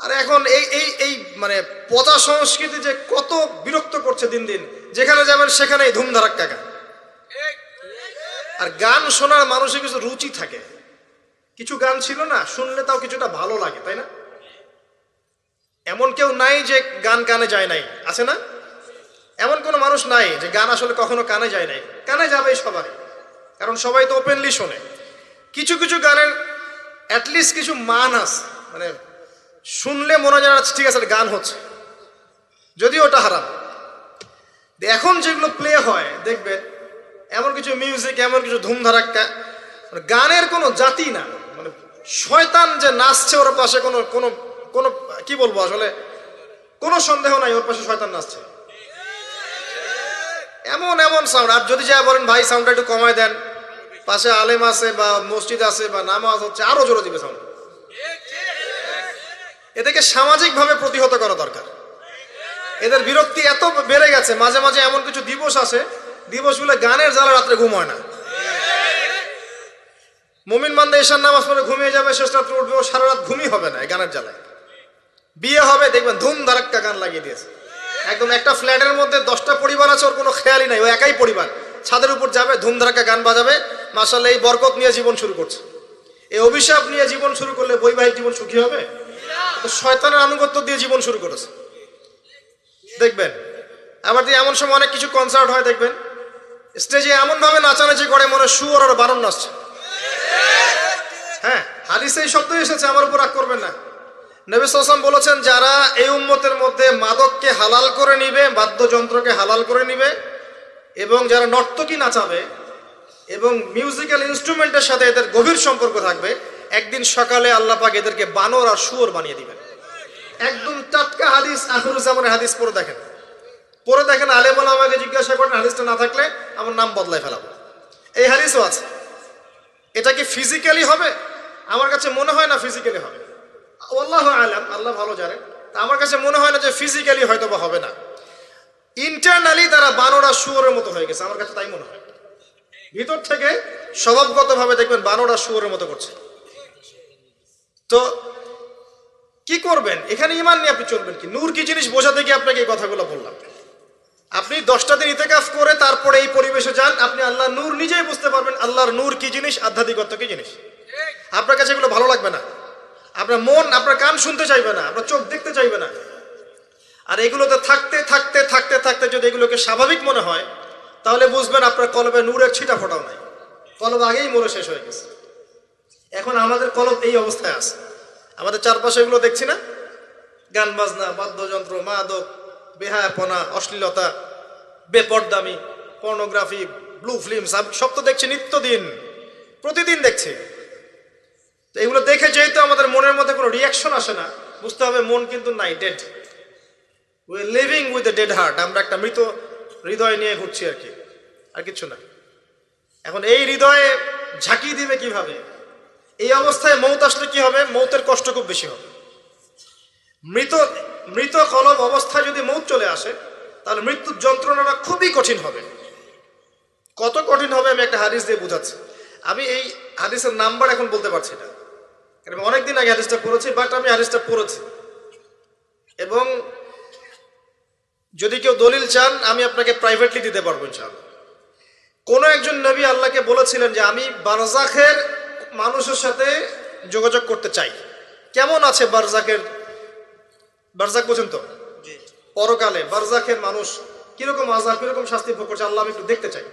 আর এখন এই এই এই মানে পচা সংস্কৃতি যে কত বিরক্ত করছে দিন দিন, যেখানে যাবেন সেখানেই ধুমধারাক্কা গান। আর গান শোনার মানুষের কিছু রুচি থাকে, কিছু গান ছিল না শুনলে তাও কিছুটা ভালো লাগে, তাই না? এমন কেউ নাই যে গান কানে যায় নাই, আছে না? এমন কোনো মানুষ নাই যে গান আসলে কখনো কানে যায় নাই। কানে যাবেই সবাই, কারণ সবাই তো ওপেনলি শোনে। কিছু কিছু গানের অ্যাটলিস্ট কিছু মান আছে, মানে শুনলে মনে হয় ঠিক আছে গান হচ্ছে, যদিও ওটা হারাম। এখন যেগুলো প্লে হয় দেখবেন এমন কিছু মিউজিক, এমন কিছু ধুমধারাক্কা, গানের কোনো জাতি না, মানে শয়তান যে নাচছে ওর পাশে কোনো কোনো কোনো কি বলবো আসলে কোনো সন্দেহ নাই ওর পাশে শয়তান নাচছে। এমন এমন সাউন্ড, আর যদি যা বলেন ভাই সাউন্ডটা একটু কমায় দেন, পাশে আলেম আছে বা মসজিদ আছে বা নামাজ হচ্ছে, আরো জোরে দিবে সাউন্ড। এদেরকে সামাজিকভাবে প্রতিহত করা দরকার। এদের বিরক্তি এত বেড়ে গেছে, মাঝে মাঝে এমন কিছু দিবস আছে, দিবসগুলো গানের জ্বালা রাত্রে ঘুম হয় না। মুমিন বান্দা ঈশার নামাজ পড়ে ঘুমিয়ে যাবে, শেষ রাত্রে উঠবে, ও সারা রাত ঘুমই হবে না এই গানের জ্বালায়। বিয়ে হবে দেখবেন ধুম ধারাক্কা গান লাগিয়ে দিয়েছে। একদম একটা ফ্ল্যাটের মধ্যে 10টা পরিবার আছে, ওর কোনো খেয়ালই নাই, ও একাই পরিবার, ছাদের উপর যাবে ধুম ধারাক্কা গান বাজাবে, মাশাআল্লাহ এই বরকত নিয়ে জীবন শুরু করছে। এই অভিশাপ নিয়ে জীবন শুরু করলে বৈবাহিক জীবন সুখী হবে? শয়তানের আনুগত্য দিয়ে জীবন শুরু করেছে দেখবেন। আবার এমন সময় অনেক কিছু কনসার্ট হয় দেখবেন, স্টেজে এমন ভাবে নাচানাচি করে মনে শুয়োর আর বারণ নাচছে। হ্যাঁ, হাদিসে এই শব্দ এসেছে, আমার উপর রাগ করবেন না। নবী সাল্লাল্লাহু আলাইহি ওয়াসাল্লাম বলেছেন, যারা এই উম্মতের মধ্যে মাদককে হালাল করে নিবে, বাদ্যযন্ত্রকে হালাল করে নিবে, এবং যারা নর্তকী নাচাবে এবং মিউজিক্যাল ইনস্ট্রুমেন্টের সাথে এদের গভীর সম্পর্ক থাকবে, একদিন সকালে আল্লাহ পাক এদেরকে বানর আর শুয়োর বানিয়ে দিবেন। একদম টাটকা হাদিস, আখিরুজ্জামানের হাদিস। পড়ে দেখেন আলেম ওলামাকে জিজ্ঞাসা করেন, হাদিসটা না থাকলে আমার নাম বদলাই ফেলাবো। এই হাদিসও আছে। এটা কি ফিজিক্যালি হবে? আমার কাছে মনে হয় না ফিজিক্যালি হবে, আল্লাহু আলাম, আল্লাহ ভালো জানেন। আমার কাছে মনে হয় না যে ফিজিক্যালি হয়তো বা হবে না, ইন্টারনালি তারা বানর আর শুয়োরের মতো হয়ে গেছে, আমার কাছে তাই মনে হয়। ভিতর থেকে স্বভাবগতভাবে দেখবেন বানর আর শুয়োরের মতো করছে। তো কি করবেন? এখানে ঈমান নিয়ে আপনি চলবেন কি? নূর কি জিনিস বোঝাতে গিয়ে আপনাকে এই কথাগুলো বললাম। আপনি 10টা দিন ইতিকাফ করে তারপরে এই পরিবেশে যান, আপনি আল্লাহ নূর নিজেই বুঝতে পারবেন, আল্লাহর নূর কি জিনিস, আধ্যাত্মিকত্ব কি জিনিস। আপনার কাছে এগুলো ভালো লাগবে না, আপনার মন, আপনার কান শুনতে চাইবে না, আপনার চোখ দেখতে চাইবে না। আর এগুলোতে থাকতে থাকতে থাকতে থাকতে যদি এগুলোকে স্বাভাবিক মনে হয়, তাহলে বুঝবেন আপনার কলবে নূরের ছিটা ফোটাও নাই, কলব আগেই মরে শেষ হয়ে গেছে। এখন আমাদের কলব এই অবস্থায় আছে। আমাদের চারপাশে এগুলো দেখছি না, গান বাজনা, বাদ্যযন্ত্র, মাদক, বেহায়াপনা, অশ্লীলতা, বেপরদামি, পর্নোগ্রাফি, ব্লু ফিল্ম, সব তো দেখছি নিত্যদিন, প্রতিদিন দেখছি। তো এগুলো দেখে যেহেতু আমাদের মনের মধ্যে কোনো রিয়াকশন আসে না, বুঝতে হবে মন কিন্তু নাই, dead. We are living with a dead heart. আমরা একটা মৃত হৃদয় নিয়ে ঘুরছি আর কি, আর কিছু না। এখন এই হৃদয়ে ঝাঁকি দিবে কিভাবে? এই অবস্থায় মৌত আসলে কি হবে? মৌতের কষ্ট খুব বেশি হবে। মৃত কলব অবস্থায় যদি মৌত চলে আসে, তাহলে মৃত্যুর যন্ত্রণাটা খুবই কঠিন হবে। কত কঠিন হবে আমি একটা হাদিস দিয়ে বুঝাচ্ছি। আমি এই হাদিসের নাম্বার এখন বলতে পারছি না, কারণ অনেকদিন আগে হাদিসটা পড়েছি, বাট আমি হাদিসটা পড়েছি। এবং যদি কেউ দলিল চান আমি আপনাকে প্রাইভেটলি দিতে পারবো ইনশাআল্লাহ। কোনো একজন নবী আল্লাহকে বলেছিলেন যে আমি বারজাখের মানুষের সাথে যোগাযোগ করতে চাই। কেমন আছে বারজাখের, বারজাখ বোঝেন তো, পরকালে বারজাখের মানুষ কিরকম আযাব, কিরকম শাস্তি ভোগ করছে, আল্লাহ আমি একটু দেখতে চাই।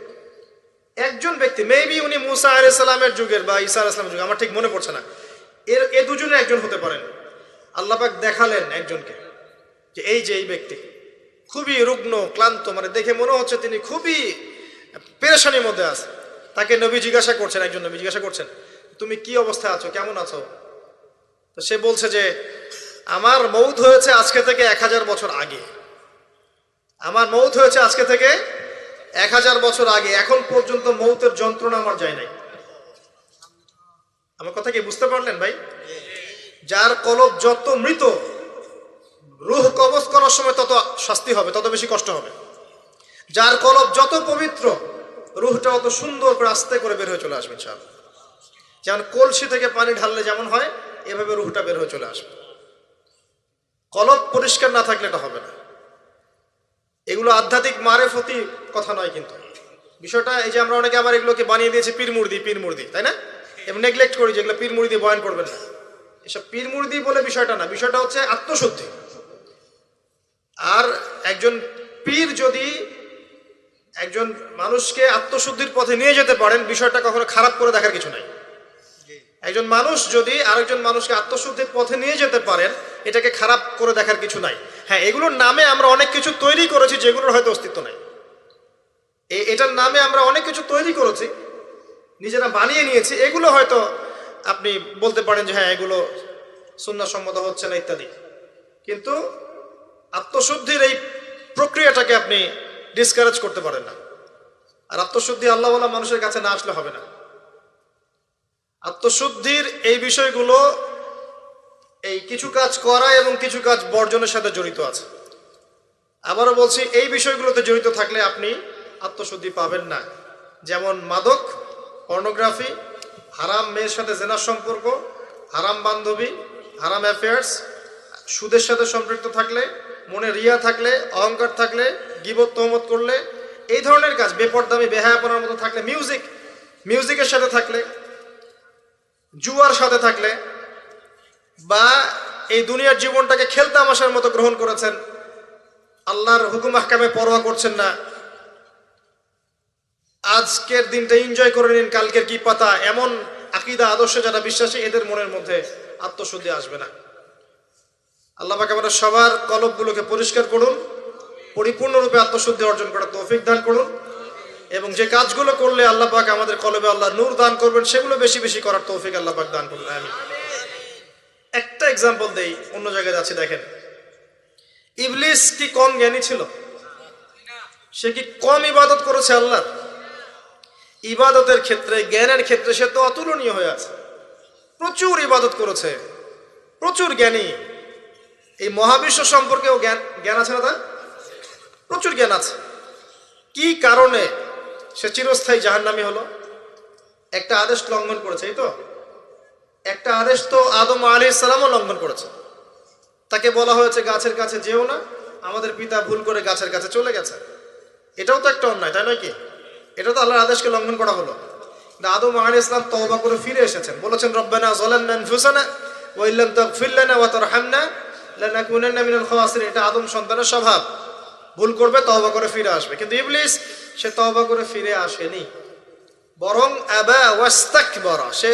একজন ব্যক্তি, মেবি উনি মুসা আলাইহিস সালামের যুগের বা ঈসা আলাইহিস সালামের যুগের, আমার ঠিক মনে পড়ছে না, এ দুজনে একজন হতে পারেন। আল্লাহ পাক দেখালেন একজনকে যে এই যে এই ব্যক্তি খুবই রুগ্ন, ক্লান্ত, মানে দেখে মনে হচ্ছে তিনি খুবই পেরেশানির মধ্যে আছে। তাকে নবী জিজ্ঞাসা করছেন, একজন নবী জিজ্ঞাসা করছেন, তুমি কি অবস্থায় আছো, কেমন আছো? তো সে বলছে যে আমার মৌত হয়েছে আজকে থেকে 1000 বছর আগে, আমার মৌত হয়েছে আজকে থেকে 1000 বছর আগে, এখন পর্যন্ত মৌতের যন্ত্রণা আমার যায় নাই। আমার কথা কি বুঝতে পারলেন ভাই? যার কলব যত মৃত, রূহ কবজ করার সময় তত শাস্তি হবে, তত বেশি কষ্ট হবে। যার কলব যত পবিত্র, রূহটা অত সুন্দর করে আস্তে করে বের হয়ে চলে আসবে ইনশাআল্লাহ। যেমন কলসি থেকে পানি ঢাললে যেমন হয়, এভাবে রূহটা বের হয়ে চলে আসবে। পরিষ্কার না থাকলে এটা হবে না। এগুলো আধ্যাত্মিক মারেফতি কথা নয়, কিন্তু বিষয়টা এই যে আমরা অনেকে আবার এগুলোকে বানিয়ে দিয়েছি পীর মুর্দি, তাই না? এবং নেগলেক্ট করি যেগুলো পীর মুর্দি বয়ান করবেন না, এসব পীর মুর্দি বলে বিষয়টা না। বিষয়টা হচ্ছে আত্মশুদ্ধি। আর একজন পীর যদি একজন মানুষকে আত্মশুদ্ধির পথে নিয়ে যেতে পারেন, বিষয়টা কখনো খারাপ করে দেখার কিছু নাই। একজন মানুষ যদি আরেকজন মানুষকে আত্মশুদ্ধির পথে নিয়ে যেতে পারেন, এটাকে খারাপ করে দেখার কিছু নাই। হ্যাঁ, এগুলোর নামে আমরা অনেক কিছু তৈরি করেছি যেগুলোর হয়তো অস্তিত্ব নাই। এটার নামে আমরা অনেক কিছু তৈরি করেছি, নিজেরা বানিয়ে নিয়েছি। এগুলো হয়তো আপনি বলতে পারেন যে হ্যাঁ এগুলো সুন্নাহসম্মত হচ্ছে না ইত্যাদি, কিন্তু আত্মশুদ্ধির এই প্রক্রিয়াটাকে আপনি ডিসকারেজ করতে পারেন না। আর আত্মশুদ্ধি আল্লাহওয়ালা মানুষের কাছে না আসলে হবে না। আত্মশুদ্ধির এই বিষয়গুলো এই কিছু কাজ করা এবং কিছু কাজ বর্জনের সাথে জড়িত আছে। আবারও বলছি, এই বিষয়গুলোতে জড়িত থাকলে আপনি আত্মশুদ্ধি পাবেন না। যেমন মাদক, পর্নোগ্রাফি, হারাম মেয়ের সাথে জেনার সম্পর্ক, হারাম বান্ধবী, হারাম অ্যাফেয়ার্স, সুদের সাথে সম্পৃক্ত থাকলে, মনে রিয়া থাকলে, অহংকার থাকলে, গীবত তহমত করলে, এই ধরনের কাজ, বেপরদামি বেহায়াপনার মতো থাকলে, মিউজিকের সাথে থাকলে, জুয়ার সাথে থাকলে, বা এই দুনিয়ার জীবনটাকে খেলতামাশার মতো গ্রহণ করেছেন, আল্লাহর হুকুম আহকামে পরোয়া করছেন না, আজকের দিনটা এনজয় করে নিন, কালকের কি পাতা, এমন আকীদা আদর্শে যারা বিশ্বাসী, এদের মনের মধ্যে আত্মশুদ্ধি আসবে না। আল্লাহ পাক আমাদের সবার কলবগুলোকে পরিষ্কার করুন, পরিপূর্ণরূপে আত্মশুদ্ধি অর্জন করার তৌফিক দান করুন, এবং যে কাজগুলো করলে আল্লাহ পাক আমাদের কলবে আল্লাহ নূর দান করবেন, সেগুলো বেশি বেশি করার তৌফিক আল্লাহ পাক দান করুন। আমিন। একটা এক্সাম্পল দেই, অন্য জায়গায় যাচ্ছি। দেখেন, ইবলিস কি কম জ্ঞানী ছিল? সে কি কম ইবাদত করেছে আল্লাহর? ইবাদতের ক্ষেত্রে, জ্ঞানের ক্ষেত্রে সে তো অতুলনীয় হয়ে আছে। প্রচুর ইবাদত করেছে, প্রচুর জ্ঞানী। এই মহাবিশ্ব সম্পর্কেও জ্ঞান আছে না? তার প্রচুর জ্ঞান আছে। কি কারণে সে চিরস্থায়ী জাহান্নামী হলো? একটা আদেশ লঙ্ঘন করেছে। এই তো একটা আদেশ তো আদম আলাইহিস সালামও লঙ্ঘন করেছে। তাকে বলা হয়েছে গাছের কাছে যেও না, আমাদের পিতা ভুল করে গাছের কাছে চলে গেছে। এটাও তো একটা অন্যায়, তাই নয় কি? এটা তো আল্লাহর আদেশকে লঙ্ঘন করা হলো। আদম আলাইহিস সালাম তওবা করে ফিরে এসেছেন, বলেছেন রব্বানা যালামনা আনফুসানা ওয়া ইল্লাম তাগফির লানা ওয়া তারহামনা লানাকুনান্না মিনাল খাসিরিন। এটা আদম সন্তানের স্বভাব, ভুল করবে, তওবা করে ফিরে আসবে। কিন্তু ইবলিস, সে তওবা করে ফিরে আসেনি, বরং আবা ওয়াস্তাকবারা, সে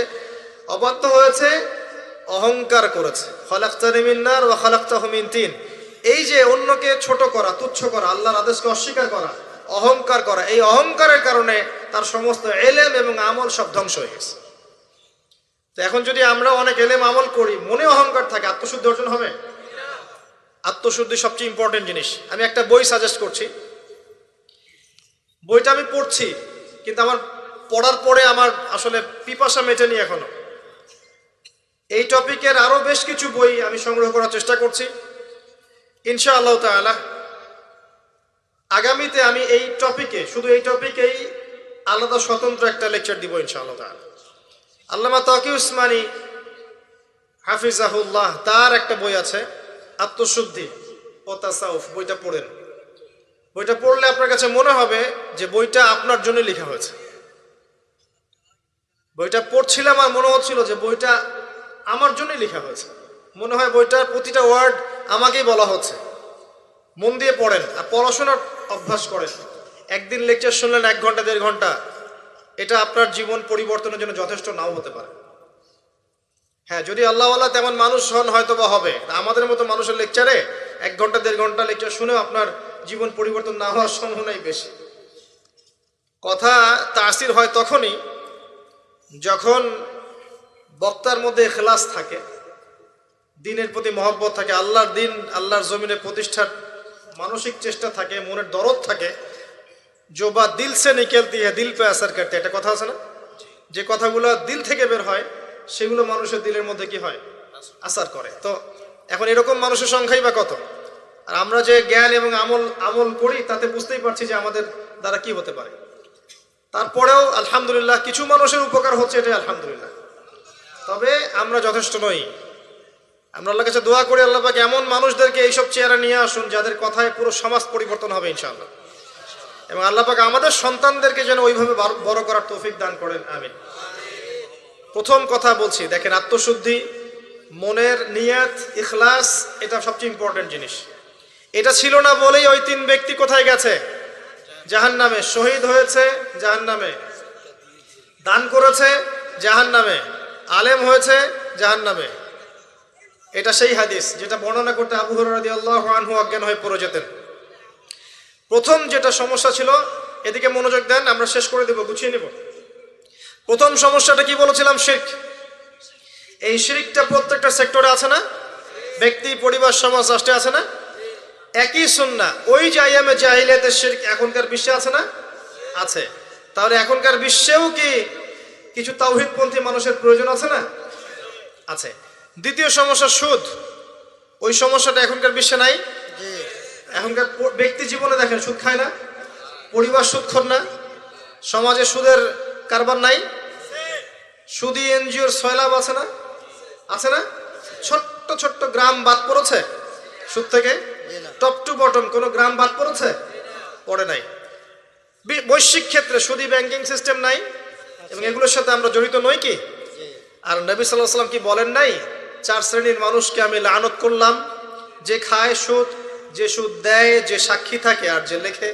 অবাধ্য হয়েছে, অহংকার করেছে। খালাকতানি মিন নার ওয়া খালাকতাহু মিন তিন। এই যে অন্যকে ছোট করা, তুচ্ছ করা, আল্লাহর আদেশকে অস্বীকার করা, অহংকার করা, এই অহংকারের কারণে তার সমস্ত এলেম এবং আমল সব ধ্বংস হয়ে গেছে। তো এখন যদি আমরা অনেক এলেম আমল করি, মনে অহংকার থাকে, আত্মশুদ্ধি অর্জন হবে? আত্মশুদ্ধি সবচেয়ে ইম্পর্টেন্ট জিনিস। আমি একটা বই সাজেস্ট করছি, বইটা আমি পড়ছি, কিন্তু আমার পড়ার পরে আমার আসলে পিপাসা মেটেনি এখনো। এই টপিকের আরো বেশ কিছু বই আমি সংগ্রহ করার চেষ্টা করছি ইনশাআল্লাহ তাআলা। আগামীতে আমি এই টপিকে, শুধু এই টপিকেই আলাদা স্বতন্ত্র একটা লেকচার দিব ইনশাআল্লাহ তাআলা। আল্লামা তাকি উসমানী হাফিজাহুল্লাহ, তার একটা বই আছে আত্মশুদ্ধি ও তাসাউফ। বইটা পড়েন। বইটা পড়লে আপনার কাছে মনে হবে যে বইটা আপনার জন্য লেখা হয়েছে। বইটা পড়ছিলাম আর মনে হচ্ছিল যে বইটা আমার জন্যই লেখা হয়েছে। মনে হয় বইটার প্রতিটা ওয়ার্ড আমাকেই বলা হচ্ছে। মন দিয়ে পড়েন আর পড়াশোনার অভ্যাস করেন। একদিন লেকচার শুনলেন 1 ঘন্টা 1.5 ঘন্টা, এটা আপনার জীবন পরিবর্তনের জন্য যথেষ্ট নাও হতে পারে। হ্যাঁ, যদি আল্লাহওয়ালা তেমন মানুষ হন হয়তো বা হবে। আমাদের মতো মানুষের লেকচারে 1 ঘন্টা 1.5 ঘন্টা লেকচার শুনেও আপনার জীবন পরিবর্তন না হওয়ার সম্ভাবনাই বেশি। কথা তাসির হয় তখনই যখন বক্তার মধ্যে ইখলাস থাকে, দিনের প্রতি মহব্বত থাকে, আল্লাহর দিন, আল্লাহর জমিনে প্রতিষ্ঠার মানসিক চেষ্টা থাকে, মনের দরদ থাকে। जो बात दिल से निकलती है दिल पे असर करती है, এটা কথা আছে না? যে কথাগুলো দিল থেকে বের হয় সেগুলো মানুষের দিলের মধ্যে কি হয়? আসার করে। তো এখন এরকম মানুষের সংখ্যাই বা কত? আর আমরা যে জ্ঞান এবং আমল করি তাতে বুঝতেই পারছি যে আমাদের দ্বারা কি হতে পারে। তারপরেও আলহামদুলিল্লাহ কিছু মানুষের উপকার হচ্ছে, এটাই আলহামদুলিল্লাহ। তবে আমরা যথেষ্ট নই। আমরা আল্লাহর কাছে দোয়া করি, আল্লাহ পাক এমন মানুষদেরকে এইসব চেয়ারে নিয়ে আসুন যাদের কথায় পুরো সমাজ পরিবর্তন হবে ইনশাআল্লাহ, এবং আল্লাহ পাক আমাদের সন্তানদেরকে যেন ওইভাবে বড় করার তৌফিক দান করেন, আমিন। প্রথম কথা বলছি, দেখেন, আত্মশুদ্ধি, মনের নিয়াত, ইখলাস, এটা সবচেয়ে ইম্পর্টেন্ট জিনিস। এটা ছিল না বলেই ওই 3 ব্যক্তি কোথায় গেছে? জাহান্নামে। শহীদ হয়েছে জাহান্নামে, দান করেছে জাহান্নামে, আলেম হয়েছে জাহান্নামে। এটা সেই হাদিস যেটা বর্ণনা করতে আবু হুরায়রা রাদিয়াল্লাহু আনহু অজ্ঞান হয়ে পড়ে যেতেন। প্রথম যেটা সমস্যা ছিল, এদিকে মনোযোগ দেন, আমরা শেষ করে দেব, গুছিয়ে নেব। প্রথম সমস্যাটা কি বলেছিলাম? শিরক। এই শিরকটা প্রত্যেকটা সেক্টরে আছে না? ব্যক্তি, পরিবার, সমাজ, রাষ্ট্রে আছে না? একই সুন্নাহ। ওই যে আইয়ামে জাহিলিয়াতের শিরক এখনকার বিশ্বে আছে না? আছে। তাহলে এখনকার বিশ্বেও কি কিছু তাওহীদপন্থী মানুষের প্রয়োজন আছে না? আছে। দ্বিতীয় সমস্যা সুদ। ওই সমস্যাটা এখনকার বিশ্বে নাই? এখনকার ব্যক্তি জীবনে দেখেন সুদ খায় না, পরিবার সুদখোর না, সমাজে সুদের কারবার নাই, সুদী এনজিওর সয়লাভ আছে না? আছে না? ছোট্ট ছোট্ট গ্রাম বাদ পড়েছে সুদ থেকে? টপ টু বটম কোনো গ্রাম বাদ পড়েছে? পড়ে নাই। বৈশ্বিক ক্ষেত্রে সুদী ব্যাংকিং সিস্টেম নাই, এবং এগুলোর সাথে আমরা জড়িত নই কি? আর নবী সাল্লাল্লাহু আলাইহি ওয়াসাল্লাম কি বলেন নাই, 4 শ্রেণীর মানুষকে আমি লানত করলাম, যে খায় সুদ, যে সুদ দেয়, যে সাক্ষী থাকে, আর যে লেখে।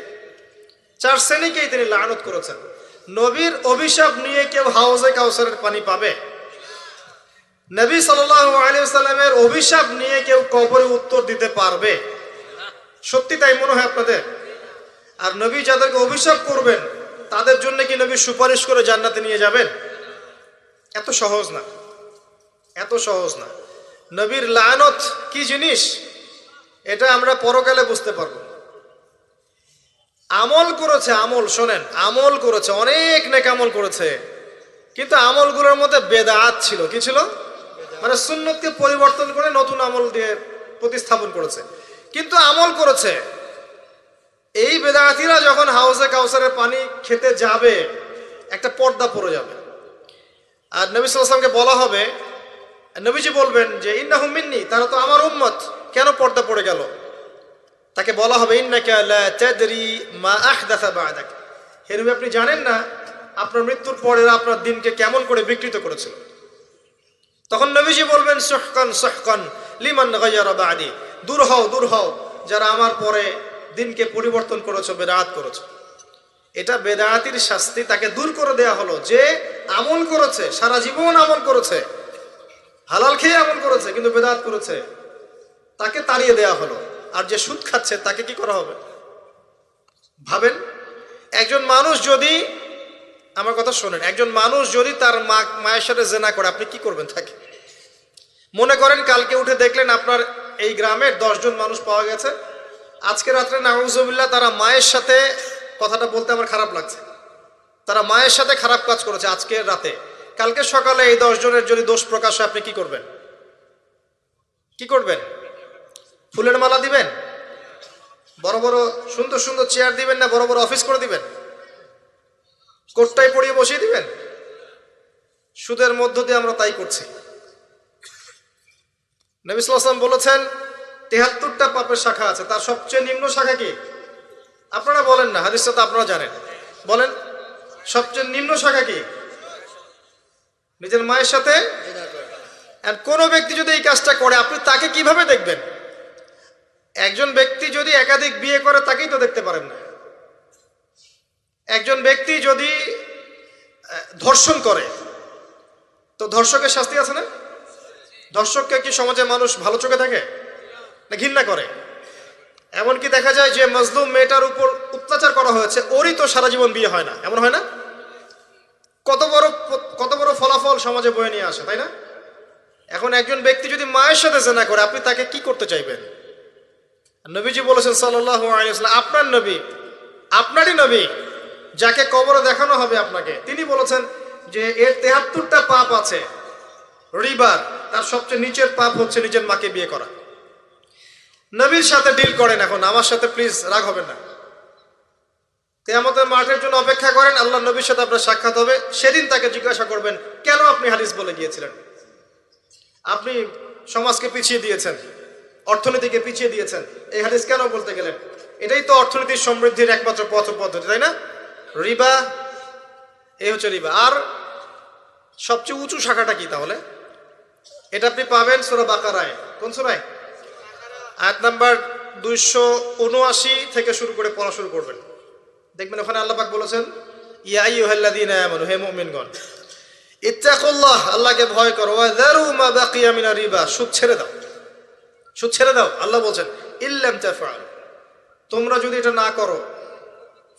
4 শ্রেণীকেই তিনি লানত করেছেন। নবীর অভিশাপ নিয়ে কেউ হাউজে কাউসারের পানি পাবে? নবী সাল্লাল্লাহু আলাইহি ওয়াসাল্লামের অভিশাপ নিয়ে কেউ কবরে উত্তর দিতে পারবে? সত্যি তাই মনে হয় আপনাদের? আর নবী যাদেরকে অভিশাপ করবেন তাদের জন্য কি নবী সুপারিশ করে জান্নাতে নিয়ে যাবেন? এত সহজ না, এত সহজ না। নবীর লানত কি জিনিস এটা আমরা পরকালে বুঝতে পারবো। আমল করেছে, আমল শোনেন, আমল করেছে, অনেক নেক আমল করেছে, কিন্তু আমলগুলোর মধ্যে বেদাত ছিল। কি ছিল? মানে সুন্নতকে পরিবর্তন করে নতুন আমল দিয়ে প্রতিস্থাপন করেছে, কিন্তু আমল করেছে। এই বেদাতিরা যখন হাউজে কাউসারের পানি খেতে যাবে, একটা পর্দা পড়ে যাবে, আর নবী সাল্লাল্লাহু আলাইহি ওয়াসাল্লামকে বলা হবে, নবীজি বলবেন যে ইন্নাহুম মিন্নি, তারা তো আমার উম্মত, কেন পর্দা পড়ে গেল? তাকে বলা হবে ইন্নাকা লা তাদরি মা আহদাসা বা'দাক, হে নবী, আপনি জানেন না আপনার মৃত্যুর পরে আপনার দিনকে কেমন করে বিকৃত করেছিল। তখন নবীজি বলবেন সুহকান সুহকান লিমান গায়্যারা বা'দি, দূর হও, দূর হও, যারা আমার পরে দিনকে পরিবর্তন করেছো, বেদাত করেছো। এটা বেদাতির শাস্তি, তাকে দূর করে দেয়া হলো। যে আমল করেছে, সারা জীবন আমল করেছে, হালাল খেয়ে আমল করেছে, কিন্তু বেদাত করেছে, তাকে তাড়িয়ে দেয়া হলো। আর যে সুদ খাচ্ছে তাকে কি করা হবে? ভাবেন, একজন মানুষ যদি, আমার কথা শোনেন, একজন মানুষ যদি তার মায়ের সাথে জেনা করে, আপনি কি করবেন তাকে? মনে করেন কালকে উঠে দেখলেন আপনার এই গ্রামের 10 জন মানুষ পাওয়া গেছে, আজকে রাত্রে নাউজুবিল্লাহ তারা মায়ের সাথে, কথাটা বলতে আমার খারাপ লাগছে, তারা মায়ের সাথে খারাপ কাজ করেছে আজকে রাতে। কালকে সকালে এই 10 জনের যদি দোষ প্রকাশ হয়, আপনি কি করবেন? কি করবেন? ফুলের মালা দিবেন? বড় বড় সুন্দর সুন্দর চেয়ার দিবেন, না বড় বড় অফিস করে দিবেন? কোটটাই পরিয়ে বসিয়ে দিবেন? সুদের মধ্য দিয়ে আমরা তাই করছি। নবী সাল্লাল্লাহু আলাইহি ওয়াসাল্লাম বলেছেন 73টা পাপের শাখা আছে, তার সবচেয়ে নিম্ন শাখা কি? আপনারা বলেন না, হাদিসটা তো আপনারা জানেন, বলেন সবচেয়ে নিম্ন শাখা কি? নিজের মায়ের সাথে। আর কোনো ব্যক্তি যদি এই কাজটা করে, আপনি তাকে কিভাবে দেখবেন? একজন ব্যক্তি যদি একাধিক বিয়ে করে, তাকেই তো দেখতে পারেন না। একজন ব্যক্তি যদি ধর্ষণ করে, তো ধর্ষকের শাস্তি আছে না? ধর্ষককে কি সমাজে মানুষ ভালো চোখে থাকে না ঘৃণা করে? এমনকি দেখা যায় যে মজলুম মেয়েটার উপর অত্যাচার করা হয়েছে, ওরই তো সারা জীবন বিয়ে হয় না, এমন হয় না? কত বড় ফলাফল সমাজে বয়ে নিয়ে আসে, তাই না? এখন একজন ব্যক্তি যদি মায়ের সাথে জেনা করে, আপনি তাকে কি করতে চাইবেন? নবীজি বলেছেন সাল্লাল্লাহু আলাইহি ওয়াসাল্লাম, আপনার নবী, আপনারই নবী, যাকে কবরে দেখানো হবে আপনাকে, তিনি বলেছেন যে এর 73টা পাপ আছে রিবার, তার সবচেয়ে নিচের পাপ হচ্ছে নিজের মাকে বিয়ে করা। নবীর সাথে ডিল করেন, এখন আমার সাথে প্লিজ রাগ হবেন না। কিয়ামতের মাঠের জন্য অপেক্ষা করেন, আল্লাহ নবীর সাথে আপনার সাক্ষাৎ হবে, সেদিন তাকে জিজ্ঞাসা করবেন কেন আপনি হাদিস বলে গিয়েছিলেন। আপনি সমাজকে পিছিয়ে দিয়েছেন, অর্থনীতিকে পিছিয়ে দিয়েছেন। এই হাদিস কেন বলতে গেলেন? এটাই তো অর্থনীতির সমৃদ্ধির একমাত্র পথ পদ্ধতি, তাই না? রিবা, এই হচ্ছে রিবা। আর সবচেয়ে উঁচু শাখাটা কি তাহলে? এটা আপনি পাবেন সূরা বাকারায়। কোন সূরায়? আয়াত নাম্বার 279 থেকে শুরু করে পড়া শুরু করবেন, দেখবেন ওখানে আল্লাহ পাক বলেছেন, ইয়া আইয়ুহাল্লাযীনা আমানু, হে মুমিনগণ, ইত্তাকুল্লাহ, আল্লাহকে ভয় করো, ওয়া যারু মা বাকিয়া মিনার রিবা, সুদ ছেড়ে দাও, সুদ ছেড়ে দাও। আল্লাহ বলছেন ইল্লাম তাফআল, তোমরা যদি এটা না করো,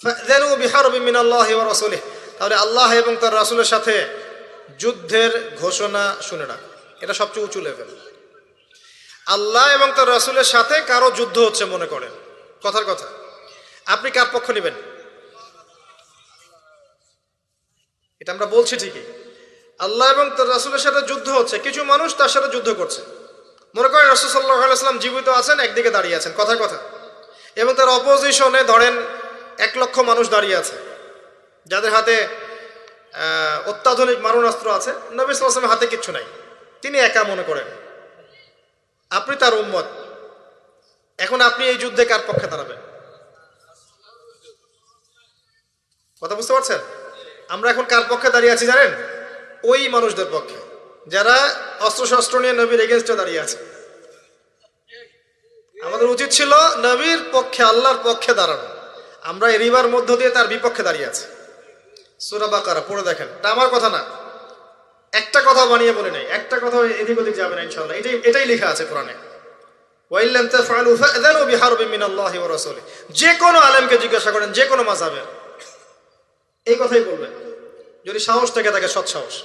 ফাযানু বিহারবিন মিনাল্লাহি ওয়া রাসূলিহি, তাহলে আল্লাহ এবং তার রাসূলের সাথে যুদ্ধের ঘোষণা শুনে রাখো। এটা সবচেয়ে উঁচু লেভেল। আল্লাহ এবং তার রাসূলের সাথে কারো যুদ্ধ হচ্ছে মনে করেন, কথার কথা, আপনি কার পক্ষ নেবেন? এটা আমরা বলছি ঠিকই, আল্লাহ এবং তার রাসূলের সাথে যুদ্ধ হচ্ছে, কিছু মানুষ তার সাথে যুদ্ধ করছে। মনে করেন রাসূল সাল্লাল্লাহু আলাইহি ওয়াসাল্লাম জীবিত আছেন, একদিকে দাঁড়িয়ে আছেন, কথার কথা, এবং তার অপোজিশনে ধরেন 1 লক্ষ মানুষ দাঁড়িয়ে আছে, যাদের হাতে অত্যাধুনিক মারণাস্ত্র আছে, নবী সাল্লাল্লাহু আলাইহি ওয়াসাল্লামের হাতে কিচ্ছু নাই, তিনি একা মনে করেন, আপনি তার উম্মত। এখন আপনি এই যুদ্ধে কার পক্ষে দাঁড়াবেন? কথা বুঝতে পারছেন? আমরা এখন কার পক্ষে দাঁড়িয়ে আছি জানেন? ওই মানুষদের পক্ষে যারা অস্ত্রশস্ত্র নিয়ে নবীর এগেইনস্টে দাঁড়িয়ে আছে। আমাদের উচিত ছিল নবীর পক্ষে, আল্লাহর পক্ষে দাঁড়ানো। আমরা এই রিবার মধ্য দিয়ে তার বিপক্ষে দাঁড়িয়ে আছি। সূরা বাকারা পড়ে দেখেন, এটা আমার কথা না, একটা কথা বানিয়ে বলে নেই, একটা কথা এদিক ওদিক যাবে না ইনশাআল্লাহ। এটাই লেখা আছে কোরআনে, ওয়া ইল্লাম তাফআলু ফাযানু বিহারবিন মিনাল্লাহি ওয়া রাসূলিহি। যে কোনো আলেমকে জিজ্ঞাসা করেন, যে কোনো মাযহাবের, এই কথাই বলবেন, যদি সাহস থেকে থাকে, সৎ সাহস।